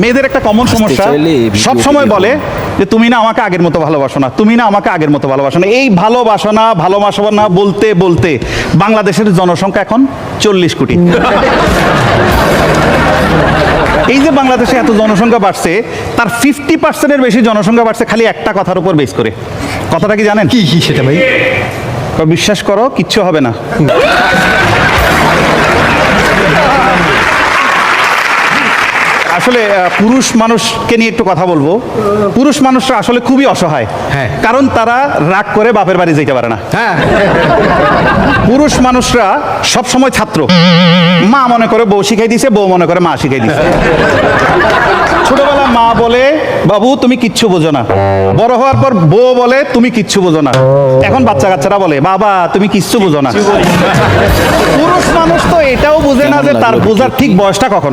মেয়েদের একটা কমন সমস্যা, সব সময় বলে যে তুমি না আমাকে আগের মতো ভালোবাসো না, তুমি না আমাকে আগের মতো ভালোবাসো না। এই ভালোবাসো না বলতে বলতে বাংলাদেশের জনসংখ্যা এখন 40 কোটি। এই যে বাংলাদেশে এত জনসংখ্যা বাড়ছে, তার 50%-এর বেশি জনসংখ্যা বাড়ছে খালি একটা কথার উপর বেস করে। কথাটা কি জানেন? কি সেটা ভাই? বিশ্বাস করো, কিচ্ছু হবে না। আসলে পুরুষ মানুষকে নিয়ে একটু কথা বলবো। পুরুষ মানুষরা আসলে খুবই অসহায়, হ্যাঁ। কারণ তারা রাগ করে বাপের বাড়ি যেতে পারে না। হ্যাঁ, পুরুষ মানুষরা সব সময় ছাত্র, মা মনে করে বউ শিখাই দিছে, বউ মনে করে মা শিখাই দিছে। ছোটবেলা মা বলে বাবু তুমি কিচ্ছু বোঝো না, বড় হওয়ার পর বউ বলে তুমি কিচ্ছু বোঝো না, এখন বাচ্চা কাচ্চারা বলে বাবা তুমি কিচ্ছু বোঝো না। পুরুষ মানুষ তো এটাও বোঝে না যে তার বোঝার ঠিক বয়সটা কখন।